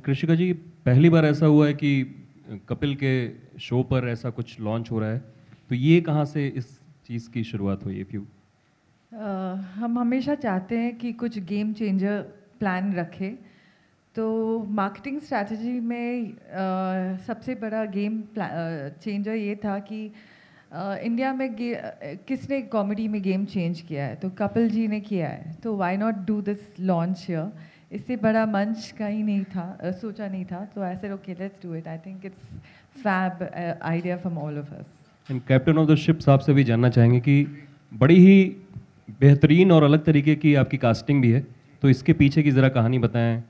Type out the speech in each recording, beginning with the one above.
And कृषिका जी, पहली बार ऐसा हुआ है कि कपिल के शो पर ऐसा कुछ लॉन्च हो रहा है, तो ये कहाँ से इस चीज़ की शुरुआत हुई? इफ़ यू हम हमेशा चाहते हैं कि कुछ गेम चेंजर प्लान रखें, तो मार्केटिंग स्ट्रैटेजी में सबसे बड़ा गेम चेंजर ये था कि इंडिया में किसने कॉमेडी में गेम चेंज किया है, तो कपिल जी ने किया है, तो why not do this launch here. इससे बड़ा मंच कहीं नहीं था, सोचा नहीं था, तो ऐसे okay let's do it. I think it's fab idea from all of us. And captain of the ship साहब से भी जानना चाहेंगे कि बड़ी ही बेहतरीन और अलग तरीके की आपकी कास्टिंग भी है, तो इसके पीछे की ज़रा कहानी बताएं।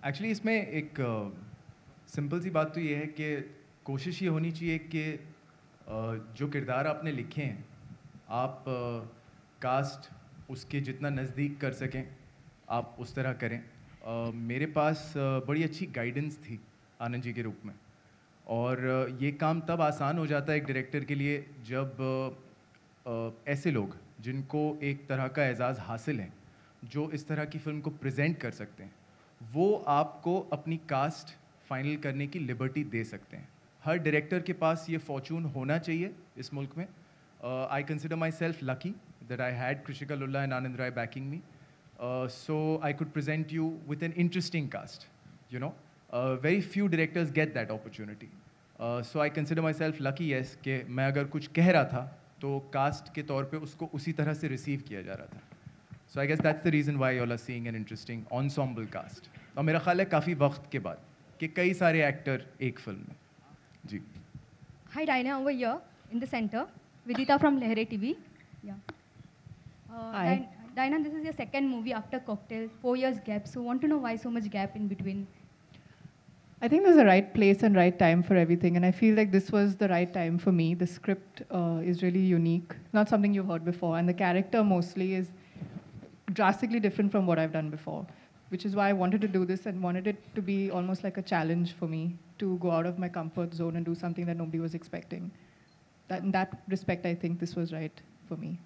एक्चुअली इसमें एक सिंपल सी बात तो ये है कि कोशिश ये होनी चाहिए कि जो किरदार आपने लिखे हैं आप कास्ट उसके जितना नज़दीक कर सकें, आप उस तरह करें। मेरे पास बड़ी अच्छी गाइडेंस थी आनंद जी के रूप में, और ये काम तब आसान हो जाता है एक डायरेक्टर के लिए जब ऐसे लोग जिनको एक तरह का एजाज़ हासिल है, जो इस तरह की फ़िल्म को प्रेजेंट कर सकते हैं, वो आपको अपनी कास्ट फाइनल करने की लिबर्टी दे सकते हैं। हर डायरेक्टर के पास ये फॉर्चून होना चाहिए इस मुल्क में। I consider myself lucky that I had Krishika Lulla and Anand Rai backing me, so I could present you with an interesting cast, you know. Very few directors get that opportunity. So I consider myself lucky, yes, कि मैं अगर कुछ कह रहा था तो cast के तौर पे उसको उसी तरह से रिसीव किया जा रहा था। So I guess that's the reason why you all are seeing an interesting ensemble cast. और मेरा ख्याल है काफ़ी वक्त के बाद कि कई सारे एक्टर एक फिल्म में। जी। Hi, Dinah, over here in the center. Vidita from Lehre TV. Yeah. Hi. Dinah, this is your second movie after Cocktail, 4 years gap. So, want to know why so much gap in between? I think there's a right place and right time for everything, and I feel like this was the right time for me. The script is really unique, not something you've heard before, and the character mostly is drastically different from what I've done before, which is why I wanted to do this and wanted it to be almost like a challenge for me to go out of my comfort zone and do something that nobody was expecting. In that respect, I think this was right for me.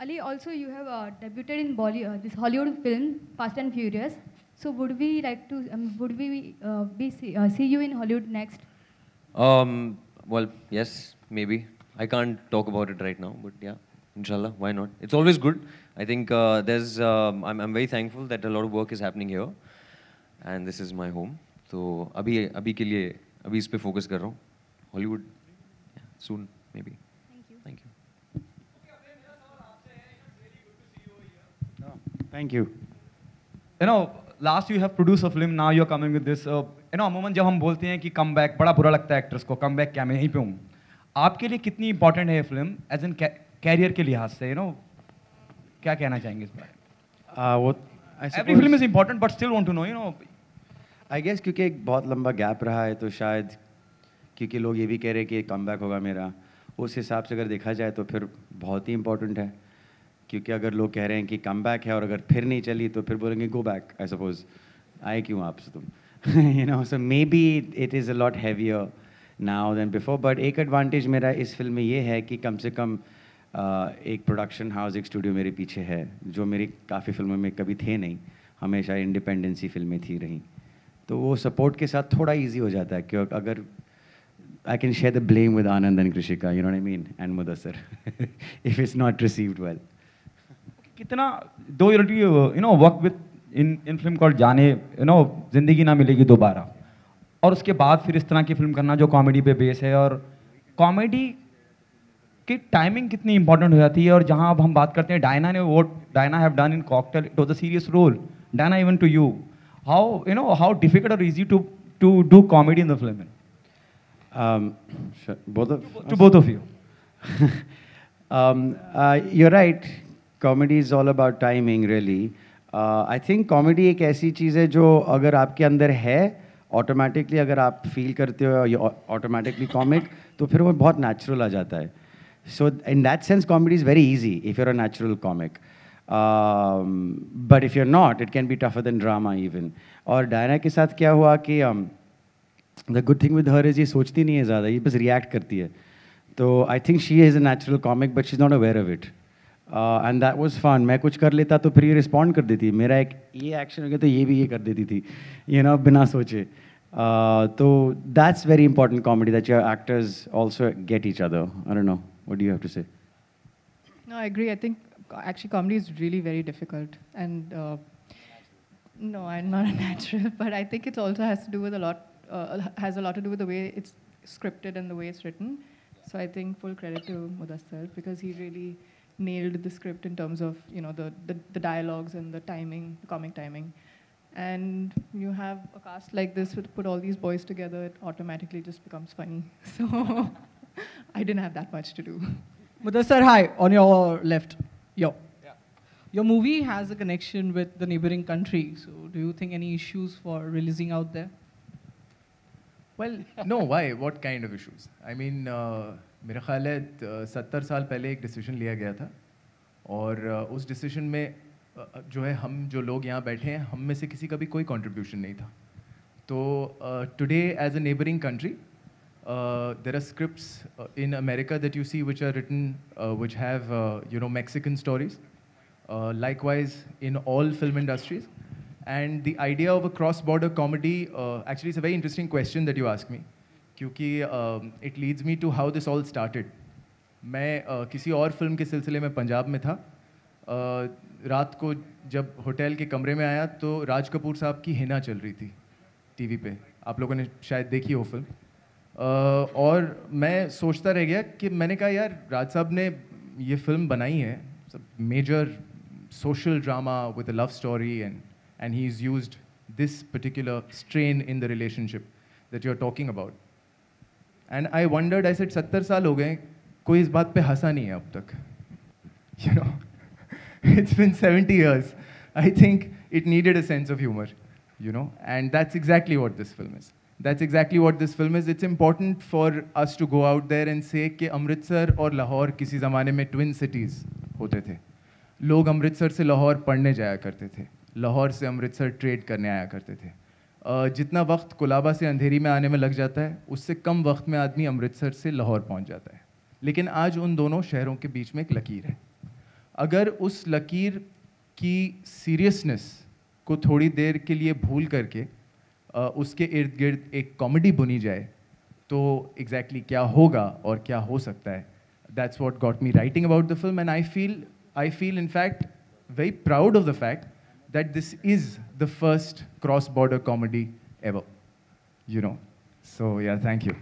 Ali, also you have debuted in Bollywood, this Hollywood film, Fast and Furious. So would we like to, see you in Hollywood next? Well, yes, maybe. I can't talk about it right now, but yeah, inshallah, why not? It's always good. I think I'm very thankful that a lot of work is happening here, and this is my home. So अभी के लिए अभी इस पे focus कर रहा हूँ. Hollywood, yeah, soon maybe. Thank you. Thank you. Thank you. You know, last you have produced a film, now you're coming with this. You know, अमूमन जब हम बोलते हैं कि कम बैक, बड़ा बुरा लगता है एक्टर्स को, कम बैक क्या मैं यहीं पे हूँ। आपके लिए कितनी इंपॉर्टेंट है ये फिल्म एज एन कैरियर के लिहाज से? यू नो, क्या कहना चाहेंगे इस बारे? Every film is important but still want to know, you know. I guess क्योंकि एक बहुत लंबा गैप रहा है, तो शायद क्योंकि लोग ये भी कह रहे हैं कि कम बैक होगा मेरा, उस हिसाब से अगर देखा जाए तो फिर बहुत ही इंपॉर्टेंट है। क्योंकि अगर लोग कह रहे हैं कि कम बैक है और अगर फिर नहीं चली तो फिर बोलेंगे गो बैक, आई सपोज आए क्यों आपसे तुम, you know. So maybe it is a lot heavier now than before, but एक एडवांटेज मेरा इस फिल्म में ये है कि कम से कम एक प्रोडक्शन हाउस, एक स्टूडियो मेरे पीछे है, जो मेरी काफ़ी फिल्मों में कभी थे नहीं, हमेशा इंडिपेंडेंसी फिल्में थी रही, तो वो सपोर्ट के साथ थोड़ा ईजी हो जाता है। क्योंकि अगर I can share the blame with Anand and Krishika, you know what I mean, and Mudassar, if it's not received well. कितना दो you know work with in film called जाने, यू नो जिंदगी ना मिलेगी दोबारा, और उसके बाद फिर इस तरह की फिल्म करना जो कॉमेडी पे बेस है, और कॉमेडी की टाइमिंग कितनी इंपॉर्टेंट हो जाती है। और जहां अब हम बात करते हैं डायना ने, वो Diana have done in Cocktail, it was a serious role. Diana, even to you, how you know how difficult और easy to do comedy in the film? both of you. You're right. Comedy is all about timing, really. I think comedy एक ऐसी चीज़ है जो अगर आपके अंदर है, automatically अगर आप फील करते हो ऑटोमेटिकली कॉमिक, तो फिर वो बहुत नेचुरल आ जाता है। So in that sense comedy is very easy if you're a natural comic, but if you're not, it can be tougher than drama even. और डायना के साथ क्या हुआ कि the good thing with her is ये सोचती नहीं है ज़्यादा, ये बस रिएक्ट करती है। तो I think she is a natural comic but she is not aware of it. And that was fun. मैं कुछ कर लेता तो फिर ये रिस्पॉन्ड कर देती. मेरा एक ये एक्शन हो गया तो ये भी ये कर देती थी, बिना सोचे. तो that's very important comedy, that your actors also get each other. I don't know, what do you have to say? No, I agree. I think actually comedy is really very difficult. And no, I'm not a natural, but I think it also has to do with has a lot to do with the way it's scripted and the way it's written. So I think full credit to Mudassar because he really nailed the script in terms of, the dialogues and the timing, the comic timing. And you have a cast like this, put all these boys together, it automatically just becomes funny. So I didn't have that much to do. Mudassar, hi, on your left. Yo. Yeah. Your movie has a connection with the neighboring country. So do you think any issues for releasing out there? Well, no, why? What kind of issues? I mean, मेरा ख्याल है 70 साल पहले एक decision लिया गया था और उस डिसीजन में जो है हम जो लोग यहाँ बैठे हैं हम में से किसी का भी कोई कंट्रीब्यूशन नहीं था. तो today as a neighbouring country there are scripts in America that you see which are written which have Mexican stories, likewise in all film industries. And the idea of a cross-border comedy, actually it's a very interesting question that you ask me, क्योंकि it leads me to how this all started. मैं किसी और film के सिलसिले में पंजाब में था. रात को जब होटल के कमरे में आया तो राज कपूर साहब की हिना चल रही थी टीवी पे. आप लोगों ने शायद देखी हो फिल्म. और मैं सोचता रह गया कि मैंने कहा यार राज साहब ने ये फिल्म बनाई है, major social drama with a love story, and he is used this particular strain in the relationship that you are talking about. And I wondered, I said 70 साल हो गए, कोई इस बात पे हंसा नहीं है अब तक. It's been 70 years. I think it needed a sense of humor, and that's exactly what this film is. That's exactly what this film is. It's important for us to go out there and say कि अमृतसर और लाहौर किसी ज़माने में twin cities होते थे. लोग अमृतसर से लाहौर पढ़ने जाया करते थे, लाहौर से अमृतसर ट्रेड करने आया करते थे. जितना वक्त कुलाबा से अंधेरी में आने में लग जाता है, उससे कम वक्त में आदमी अमृतसर से लाहौर पहुंच जाता है. लेकिन आज उन दोनों शहरों के बीच में एक लकीर है. अगर उस लकीर की सीरियसनेस को थोड़ी देर के लिए भूल करके उसके इर्द गिर्द एक कॉमेडी बुनी जाए तो एग्जैक्टली क्या होगा और क्या हो सकता है. That's what got me writing about the film, and I feel in fact very proud of the fact that this is the first cross border comedy ever. So yeah, thank you.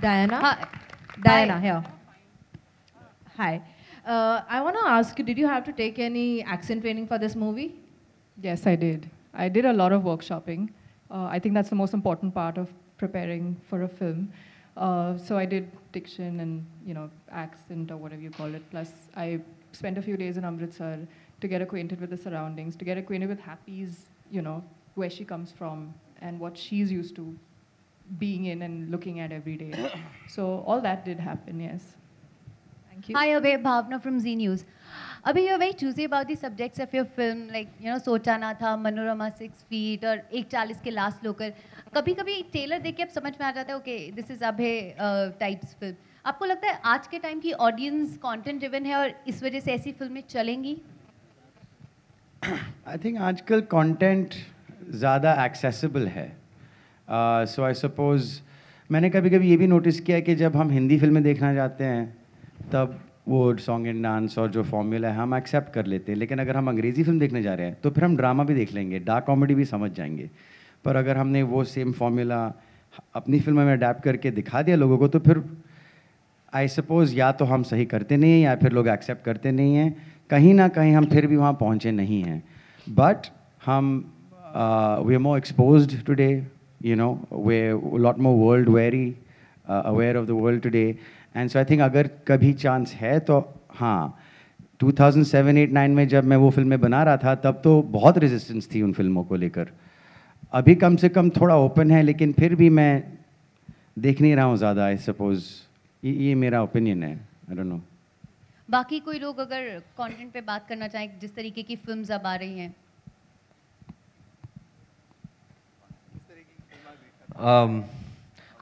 Diana? Hi. Diana, here. Hi. I want to ask you, did you have to take any accent training for this movie? Yes, I did. I did a lot of workshopping. I think that's the most important part of preparing for a film. So I did diction and, accent or whatever you call it. Plus, I spent a few days in Amritsar to get acquainted with the surroundings, to get acquainted with Happy's, where she comes from and what she's used to being in and looking at every day. So all that did happen, yes. Thank you. Hi, Abhay, Bhavna from Z News. Abhay, you're very choosy about the subjects of your film, like, सोचा ना था, Manorama 6 feet और 1:40 के last local. कभी-कभी trailer देख के अब समझ में आ जाता है, okay, this is Abhay types film. आपको लगता है आज के टाइम की ऑडियंस कंटेंट ड्रिवन है और इस वजह से ऐसी फिल्में चलेंगी? आई थिंक आजकल कंटेंट ज़्यादा एक्सेसिबल है. सो आई सपोज मैंने कभी कभी ये भी नोटिस किया कि जब हम हिंदी फिल्में देखना जाते हैं तब वो सॉन्ग एंड डांस और जो फॉर्मूला है हम एक्सेप्ट कर लेते हैं. लेकिन अगर हम अंग्रेज़ी फिल्म देखने जा रहे हैं तो फिर हम ड्रामा भी देख लेंगे, डार्क कॉमेडी भी समझ जाएंगे. पर अगर हमने वो सेम फॉर्मूला अपनी फिल्म में अडेप्ट करके दिखा दिया लोगों को तो फिर आई सपोज या तो हम सही करते नहीं हैं या फिर लोग एक्सेप्ट करते नहीं हैं. कहीं ना कहीं हम फिर भी वहाँ पहुँचे नहीं हैं. बट हम we are more exposed today, way lot more world very aware of the world today. And so I think अगर कभी चांस है तो हाँ, 2007-8-9 में जब मैं वो फिल्में बना रहा था तब तो बहुत रेजिस्टेंस थी उन फिल्मों को लेकर. अभी कम से कम थोड़ा ओपन है, लेकिन फिर भी मैं देख नहीं रहा हूँ ज़्यादा. आई सपोज ये मेरा ओपिनियन है. आई डोंट नो. बाकी कोई लोग अगर कंटेंट पे बात करना चाहें, जिस तरीके की फिल्म्स अब आ रही हैं.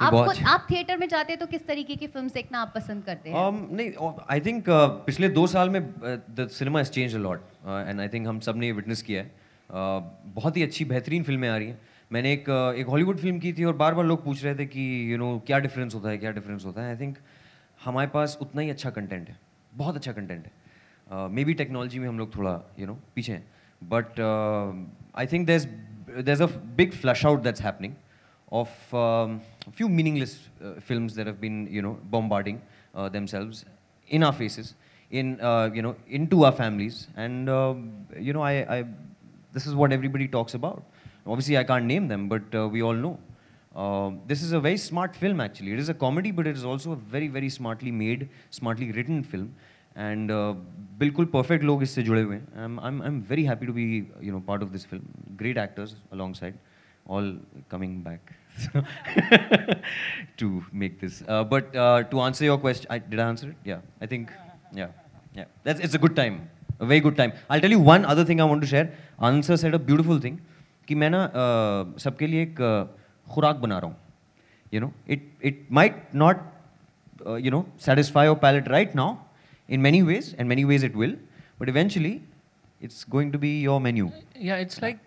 आप थिएटर में जाते हैं तो किस तरीके की फिल्म देखना आप पसंद करते हैं? नहीं, आई थिंक पिछले 2 साल में the cinema has change a lot and I think हम सब ने विटनेस किया है. बहुत ही अच्छी बेहतरीन फिल्में आ रही हैं. मैंने एक हॉलीवुड फिल्म की थी और बार बार लोग पूछ रहे थे कि क्या डिफरेंस होता है, क्या डिफरेंस होता है. आई थिंक हमारे पास उतना ही अच्छा कंटेंट है, बहुत अच्छा कंटेंट है. मे बी टेक्नोलॉजी में हम लोग थोड़ा पीछे हैं, but I think there's a big flush out that's happening of a few meaningless films that have been bombarding themselves in our faces, into our families, and I this is what everybody talks about. Obviously I can't name them, but we all know this is a very smart film. Actually, it is a comedy, but it is also a very very smartly made, smartly written film, and बिल्कुल perfect लोग इससे जुड़े हुए हैं. I'm very happy to be part of this film. Great actors alongside, all coming back to make this. But to answer your question, did I answer it? Yeah, I think yeah. It's a good time, a very good time. I'll tell you one other thing I want to share. Anand sir said a beautiful thing कि मैं ना सबके लिए एक खुराक बना रहा हूँ. It might not satisfy your palate right now. In many ways, and many ways it will, but eventually, it's going to be your menu. Yeah, it's like